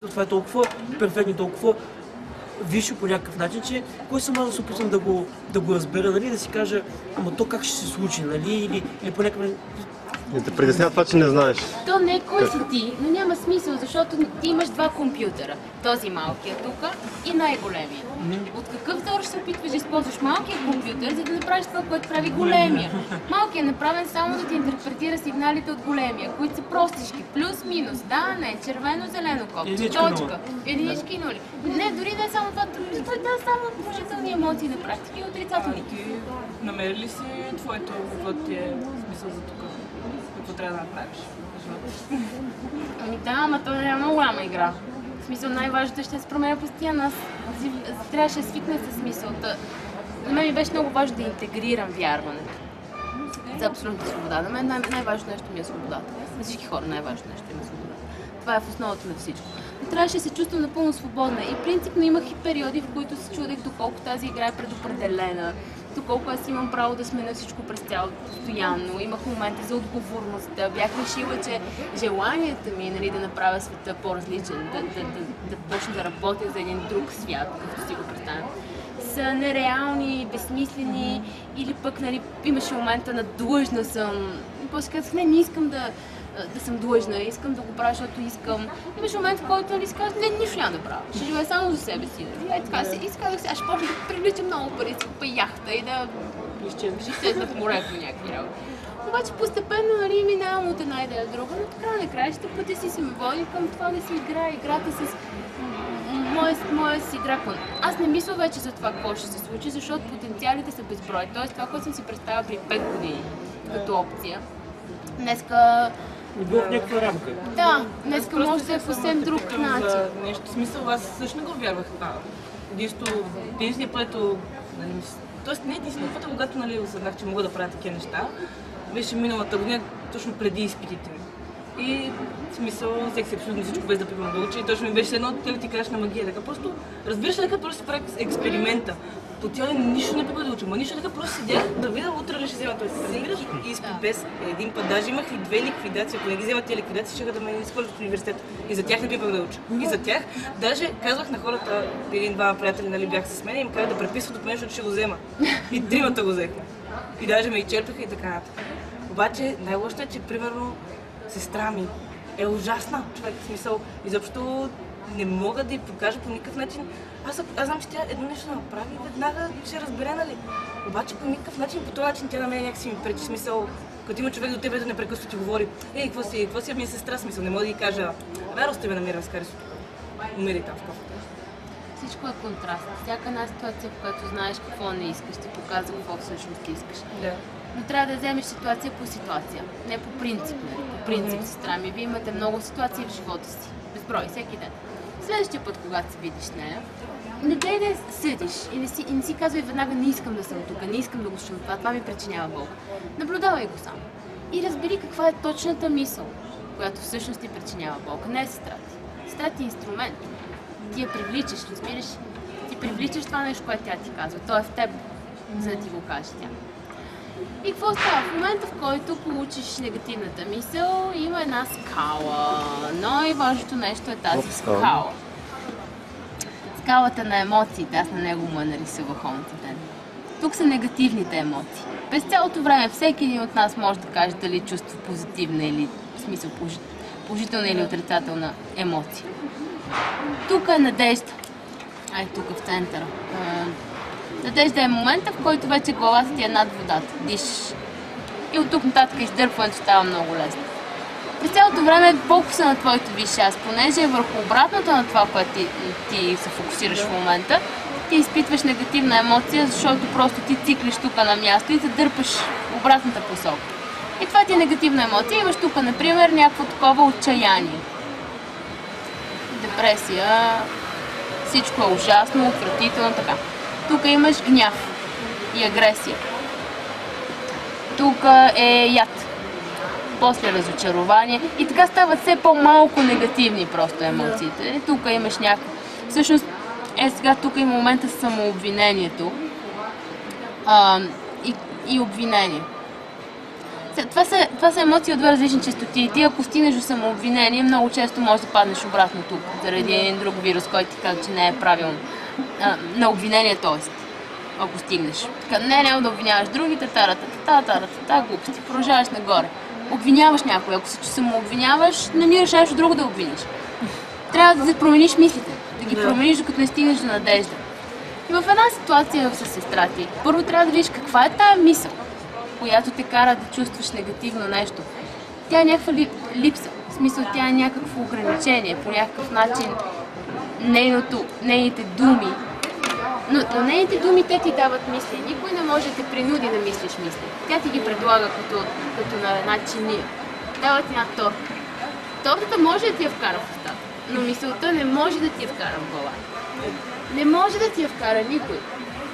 Това е толкова перфектно, толкова висше по някакъв начин, че кой съм аз да се опитвам да го разбера, нали, да си кажа, ама то как ще се случи, нали, или по някакъв... Не те притеснява това, че не знаеш. То не е кой си ти, но няма смисъл, защото ти имаш два компютъра. Този малкия тук и най-големия. От какъв тор ще се опитваш да използваш малкия компютър, за да направиш това, което прави големия? Малкият е направен само да ти интерпретира сигналите от големия, които са простички. Плюс, минус, да, не, червено, зелено копче, точка, единички и нули. Не, дори не е само това, той дава само положителни емоции на практика и отрицателни. Ти намери ли си твоето, какво ти е смисъл за тук? Какво трябва да направиш? Ами да, ама то не е много голяма игра. В смисъл най-важното ще се променя постоянно. Аз трябваше да свикна с мисълта. На мен ми беше много важно да интегрирам вярването. За абсолютна свобода. На мен най-важното нещо ми е свободата. За всички хора най-важното нещо ми е свободата. Това е в основата на всичко. Но трябваше да се чувствам напълно свободна. И принципно имах и периоди, в които се чудех доколко тази игра е предопределена, доколко аз имам право да сменя всичко през цялото постоянно. Имах моменти за отговорността. Бях решила, че желанията ми, нали, да направя света по-различен, да почна да работя за един друг свят, както си го представям, са нереални, безсмислени или пък, нали, имаше момента на длъжна съм. После казах, не искам да съм длъжна, искам да го правя, защото искам. Имаше момент, в който, нали, си казах, не, нищо няма да правя. Ще живея само за себе си. И така си изказах, сега ще почна да привличам много пари, да си купя яхта и да изчезна в морето някакви работи. Обаче постепенно, нали, минавам от една идея в друга, но така накрая ще пътя си ме води към това да си играя играта с моя си дракон. Аз не мисля вече за това какво ще се случи, защото потенциалите са безброй. Тоест това, което съм си представила при 5 години като опция, днеска... Не било в някаква рамка. Да, днеска може да е по съвсем друг начин. Нещо смисъл, аз също не го вярвах това. Единственият път, тоест не единственият път, когато, нали, осъзнах, че мога да правя такива неща, беше миналата година, точно преди изпитите ми. И в смисъл, всеки се абсолютно всичко без да пипам да учи и точно ми беше едно, те ли ти кажеш на магия, така просто разбираш ли, така просто си правя експеримента. По тяло нищо не пипам да уча, нищо така просто седях да видя утре ли ще взема. Тоест взимаш изпит без един път, даже имах и 2 ликвидации, ако не ги взема тези ликвидации, ще да ме изхвърлят в университета. И за тях не пипах да уча. И за тях даже казвах на хората, един-двама приятели, нали, бяха с мен и им казах да преписват от мен, защото ще го взема. И 3-мата го взехме. И даже ме изчерпаха и така нататък. Обаче най-лошото е, че примерно сестра ми е ужасна, човек, в смисъл, изобщо не мога да й покажа по никакъв начин. Аз знам, че тя едно нещо направи и веднага ще разбере, нали? Обаче по никакъв начин, по този начин тя на мен някакси ми пречи, смисъл, като има човек до тебе да непрекъснато ти говори, какво си, ми е сестра, смисъл, не мога да й кажа, росте ме намира в карисото. Умири там в кофата. Всичко е контраст. Всяка една ситуация, в която знаеш какво не искаш, ти показва какво всъщност искаш. Да. Но трябва да вземеш ситуация по ситуация, не по принцип, нали? По принцип, сестра ми. Вие имате много ситуации в живота си, безброй, всеки ден. Следващия път, когато се видиш с нея, не дай да съдиш и не си казвай веднага не искам да съм тук, не искам да го слушам това ми причинява болка. Наблюдавай го сам и разбери каква е точната мисъл, която всъщност ти причинява болка. Не е сестра ти. Сестра ти е инструмент. Ти я привличаш, разбираш? Ти привличаш това нещо, което тя ти казва. То е в теб, за да ти го каже тя. И какво става? В момента, в който получиш негативната мисъл, има една скала. Най-важното нещо е тази скала. Скалата на емоциите, аз на него му нарисувах онзи ден. Тук са негативните емоции. През цялото време всеки един от нас може да каже дали чувства позитивна или в смисъл положителна или отрицателна емоция. Тук е надежда. Тук в центъра. Надежда е момента, в който вече главата ти е над водата. Дишаш. И от тук нататък издърпването става много лесно. През цялото време фокуса на твоето висше аз, понеже е върху обратното на това, което ти се фокусираш в момента, ти изпитваш негативна емоция, защото просто ти циклиш тук на място и задърпаш обратната посока. И това ти е негативна емоция. Имаш тук, например, някакво такова отчаяние. Депресия, всичко е ужасно, отвратително, така. Тук имаш гняв и агресия. Тук е яд. После разочарование. И така стават все по-малко негативни просто емоциите. Тук имаш някакво... Всъщност, сега тук има момента с самообвинението и обвинение. Това са емоции от две различни честоти. И ти ако стигнеш до самообвинение, много често можеш да паднеш обратно тук, заради един друг вирус, който ти казва, че не е правилно. На обвинение, т.е. ако стигнеш. Така, не да обвиняваш другите, глупости, продължаваш нагоре. Обвиняваш някой, ако се самообвиняваш, намираш нещо друго да обвиниш. Трябва да промениш мислите, да ги промениш, докато не стигнеш до надежда. И в една ситуация с сестра ти, първо трябва да видиш каква е тая мисъл, която те кара да чувстваш негативно нещо. Тя е някаква липса, в смисъл тя е някакво ограничение, по някакъв начин нейните думи. Но нейните думи те ти дават мисли. Никой не може да те принуди да мислиш мисли. Тя ти ги предлага като на една чиния. Дава ти една торта. Тортата може да ти я вкара в устата, но мисълта не може да ти я вкара в главата. Не може да ти я вкара никой.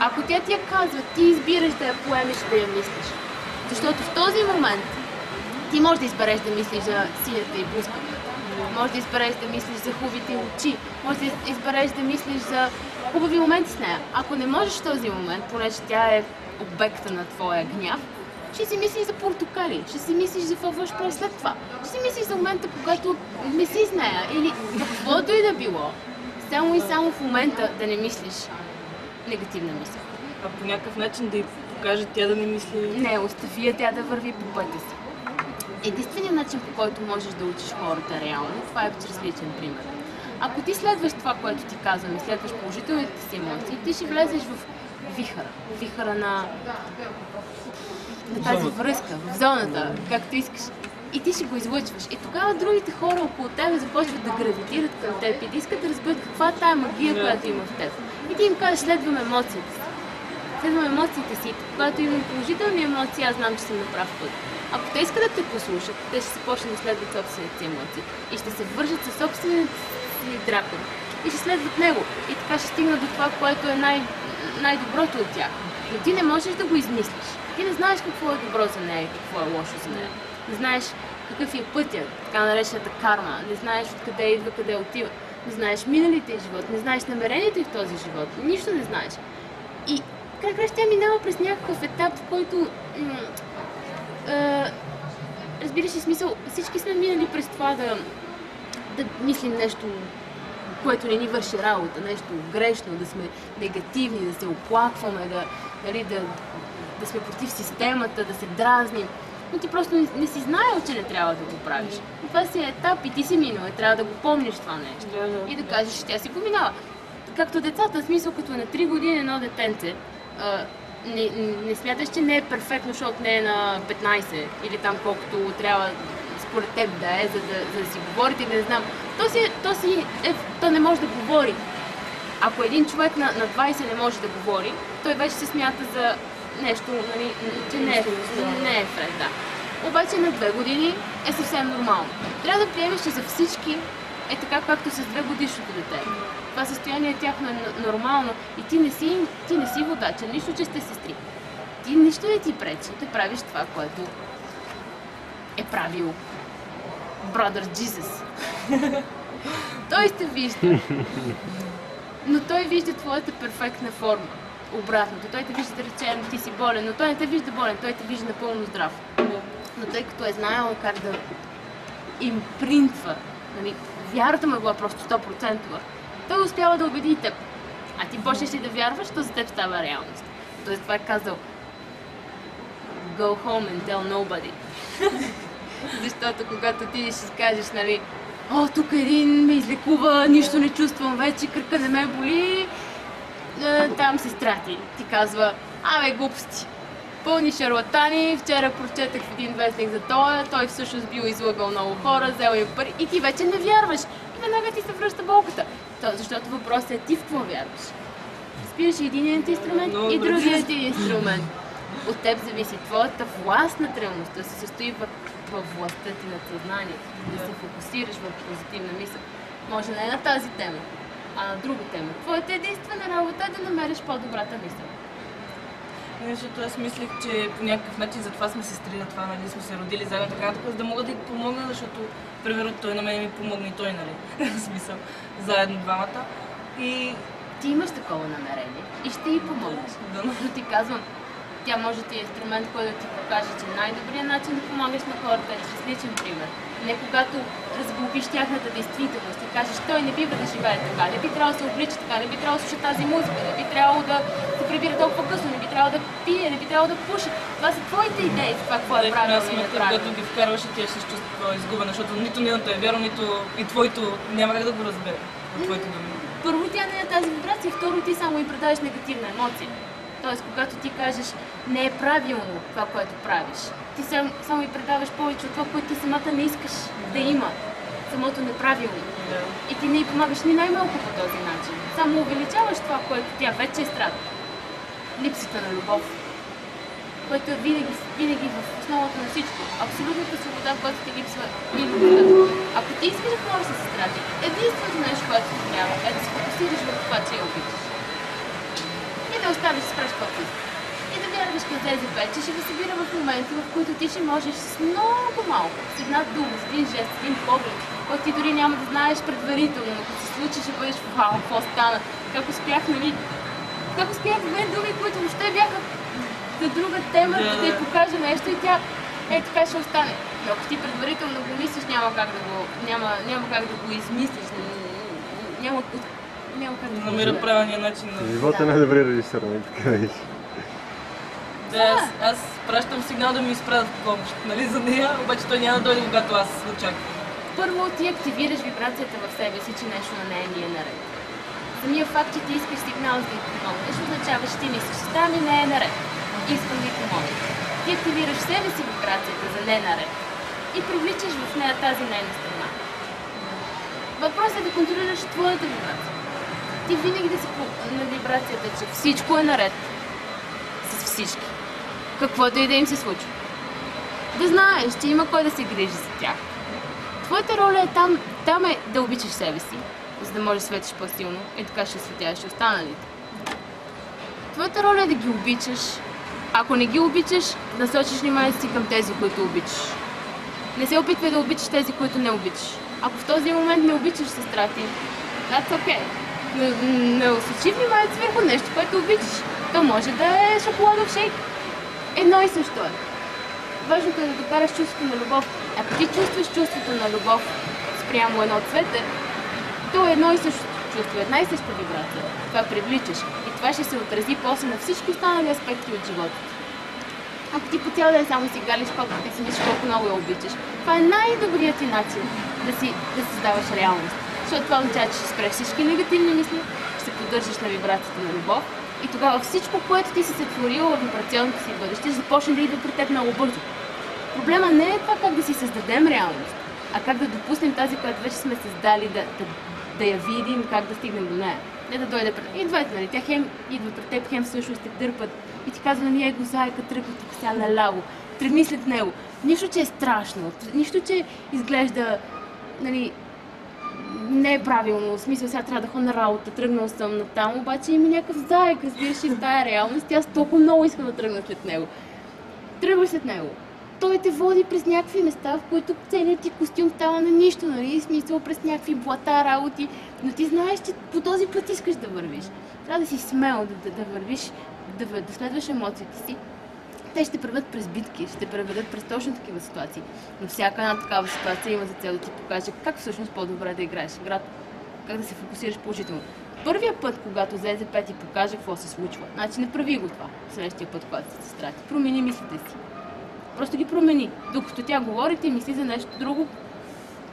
Ако тя ти я казва, ти избираш да я поемеш и да я мислиш. Защото в този момент ти можеш да избереш да мислиш за синята и блъската. Можеш да избереш да мислиш за хубавите очи. Можеш да избереш да мислиш за хубави моменти с нея. Ако не можеш в този момент, понеже тя е обекта на твоя гняв, ще си мислиш за портокали, ще си мислиш за какво ще правиш след това. Ще си мислиш за момента, когато не си с нея или каквото и да било. Само и само в момента да не мислиш негативна мисъл. А по някакъв начин да й покаже тя да не мисли... Не, остави я тя да върви по пътя си. Единственият начин, по който можеш да учиш хората реално, това е чрез личен пример. Ако ти следваш това, което ти казвам и следваш положителните си емоции, ти ще влезеш в вихъра на тази връзка, в зоната, както искаш. И ти ще го излъчваш. И тогава другите хора около тебе започват да гравитират към теб и да искат да разберат каква е тая магия, която има в теб. И ти им кажеш, следвам емоциите си. Следвам емоциите си. Когато имам положителни емоции, аз знам, че съм на прав път. Ако те искат да те послушат, те ще започнат да следват собствените си емоции. И ще се вържат със собствените си дракон. И ще следват него. И така ще стигнат до това, което е най-доброто от тях. Но ти не можеш да го измислиш. Ти не знаеш какво е добро за нея и какво е лошо за нея. Не знаеш какъв е пътя, така наречената карма. Не знаеш откъде идва, къде отива. Не знаеш миналите живот, не знаеш намерението и в този живот. Нищо не знаеш. И край тя минава през някакъв етап, в който разбираш ли смисъл, всички сме минали през това да мислим нещо, което не ни върши работа, нещо грешно, да сме негативни, да се оплакваме, да сме против системата, да се дразним. Но ти просто не си знаел, че не трябва да го правиш. Но това си е етап и ти си минал и трябва да го помниш това нещо. И да кажеш, че тя си го минава. Както децата, в смисъл като на 3 години едно детенце, не смяташ, че не е перфектно, защото не е на 15 или там колкото трябва според теб да е, за да си говорите или не знам. То не може да говори. Ако един човек на 20 не може да говори, той вече се смята за нещо, нали, че не е фред, да. Обаче на 2 години е съвсем нормално. Трябва да приемеш, че за всички е така, както с 2-годишното дете. Това състояние тяхно е нормално и ти не си водача, нищо, че сте сестри. Ти нищо не ти пречи да правиш това, което е правил Brother Jesus. Той те вижда. Но той вижда твоята перфектна форма. Обратното. Той те вижда, да речем, ти си болен, но той не те вижда болен, той те вижда напълно здрав. Но тъй като е знаел как да импринтва, нали, вярата му е била просто 100%, той успява да убеди теб. А ти почнеш ли да вярваш, то за теб става реалност. Тоест това е казал Go home and tell nobody. Защото когато ти ще кажеш, нали, тук един ме излекува, нищо не чувствам вече, кръка не ме боли, там сестра ти казва, глупости. Пълни шарлатани, вчера прочетах в един вестник за той всъщност бил излъгал много хора, взел им пари и ти вече не вярваш. И веднага ти се връща болката. Защото въпросът е ти в какво вярваш. Спираш единият инструмент и другият инструмент. От теб зависи твоята власт над реалността се състои в властта ти над съзнанието, да се фокусираш в позитивна мисъл. Може не на тази тема, а на друга тема. Твоята единствена работа е да намериш по-добрата мисъл. Защото аз мислех, че по някакъв начин затова сме сестри, затова нали, сме се родили заедно, така, за да мога да й помогна, защото, примерно, той на мен ми помогна и той, нали, в смисъл, заедно двамата. И ти имаш такова намерение и ще й помогнеш. Но ти казвам, Тя може да ти е инструмент, който да ти покаже, че най-добрият начин да помагаш на хората е чрез личен пример. Не когато разглобиш тяхната действителност и кажеш, той не бива да живее така, не би трябвало да се облича така, не би трябвало да слуша тази музика, не би трябвало да се прибира толкова късно, не би трябвало да пие, не би трябвало да пуши. Това са твоите идеи за това, какво е правилно и неправилно. Когато ги вкарваш, тя ще се чувства изгубена, защото нито нейното е вярно, нито и твоето няма как да го разбере от твоите думи. Първо, тя не е тази вибрация, второ, ти само и предаваш негативна емоция. Тоест, когато ти кажеш не е правилно това, което правиш, ти само и предаваш повече от това, което ти самата не искаш да има. Самото неправилно. И ти не й помагаш ни най-малко по този начин. Само увеличаваш това, което тя вече е страда. Липсата на любов, което е винаги в основата на всичко. Абсолютната свобода, която ти липсва и любовта. Ако ти искаш да говориш с сестра ти, единственото нещо, което ти трябва, е да се фокусираш в това, че я обичаш. И да оставиш да спреш каквото искаш. И да вярваш към тези пет, че ще ви събира в моменти, в които ти ще можеш с много малко, с една дума, с един жест, с един поглед, който ти дори няма да знаеш предварително, но като се случи, ще бъдеш вау, какво стана, как успях, нали? Как успях да две думи, които въобще бяха за друга тема, да ти покажа нещо и тя така ще остане. Но ако ти предварително го мислиш, няма как да го измислиш, няма как да го намира правилния начин на... Живота е най-добрият режисер, нали така да виж. Да, аз пращам сигнал да ми изпратят помощ, нали, за нея, обаче той няма да дойде, когато аз очаквам. Първо ти активираш вибрацията в себе си, че нещо на нея ни е наред. Самия факт, че ти искаш сигнал за да й помогнеш, означава, че ти мислиш, че там и не е наред. Искам да й помогна. Ти активираш в себе си вибрацията за не наред и привличаш в нея тази нейна страна. Въпросът е да контролираш твоята вибрация. Ти винаги да си на вибрацията, че всичко е наред с всички. Каквото и да им се случва. Да знаеш, че има кой да се грижи за тях. Твоята роля е там е да обичаш себе си, за да можеш да светиш по-силно и така ще светяваш останалите. Твоята роля е да ги обичаш. Ако не ги обичаш, да насочиш вниманието си към тези, които обичаш. Не се опитвай да обичаш тези, които не обичаш. Ако в този момент не обичаш сестра ти, that's okay. Не осочи вниманието си върху нещо, което обичаш. То може да е шоколадов шейк. Едно и също е. Важното е да докараш чувството на любов. Ако ти чувстваш чувството на любов спрямо едно цвете, то е едно и също чувство, една и съща вибрация. Това привличаш. И това ще се отрази после на всички останали аспекти от живота. Ако ти по цял ден само си галиш колкото ти си мислиш колко много я обичаш, това е най-добрият ти начин да създаваш реалност. Защото това означава, че ще спреш всички негативни мисли, ще се поддържаш на вибрацията на любов и тогава всичко, което ти си сътворила в вибрационното си бъдеще, ще започне да идва при теб много бързо. Проблема не е това как да си създадем реалност, а как да допуснем тази, която вече сме създали, да я видим, как да стигнем до нея. Не да дойде пред... И двете, нали? Тя хем идва пред теб, хем всъщност те дърпат и ти казва, нали, его зайка, тръгва тук сега наляво, тръгни след него. Нищо, че е страшно, нищо, че изглежда, нали, не е правилно, в смисъл сега трябва да ходя на работа, тръгнал съм натам, обаче има някакъв заек, разбираш, и в тая реалност, аз толкова много искам да тръгна след него. Тръгваш след него. Той те води през някакви места, в които целият ти костюм става на нищо, нали, смисъл през някакви блата, работи, но ти знаеш, че по този път искаш да вървиш. Трябва да си смел, да вървиш, да следваш емоциите си. Те ще преведат през битки, ще преведат през точно такива ситуации. Но всяка една такава ситуация има за цел да ти покаже как всъщност по-добре да играеш играта, как да се фокусираш положително. Първия път, когато ЗЗП ти покаже какво се случва, значи не прави го това. Следващия път, когато се сестра ти, промени мислите си. Просто ги промени. Докато тя говори, ти мисли за нещо друго,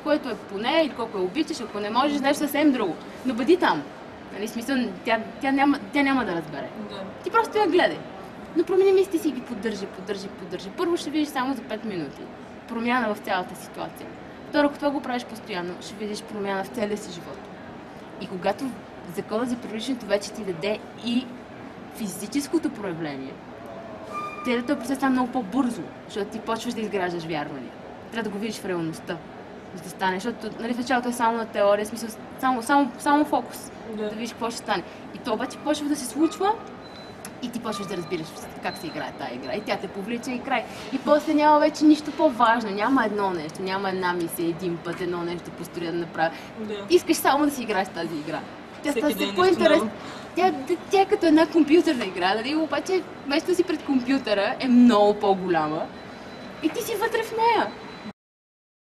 което е по нея или колко я обичаш, ако не можеш, нещо съвсем друго. Но бъди там. Нали, смисъл, тя няма да разбере. Да. Ти просто я гледай. Но промени мислите си и ги поддържи. Първо ще видиш само за 5 минути промяна в цялата ситуация. Второ, ако това го правиш постоянно, ще видиш промяна в целия си живот. И когато законът за приличието вече ти даде и физическото проявление, целият този процес става много по-бързо, защото ти почваш да изграждаш вярвания. Трябва да го видиш в реалността, за да стане, защото нали, в началото е само на теория, смисъл само фокус, да видиш какво ще стане. И то обаче почва да се случва и ти почваш да разбираш как се играе тази игра. И тя те повлича и край. И после няма вече нищо по-важно, няма едно нещо, няма една мисия, един път, едно нещо да построя да направя. Да. Искаш само да си играеш тази игра. Тя Всеки става ден все нещо по-интересна. ново. Тя е като една компютърна игра, нали? Обаче вместо си пред компютъра е много по-голяма и ти си вътре в нея.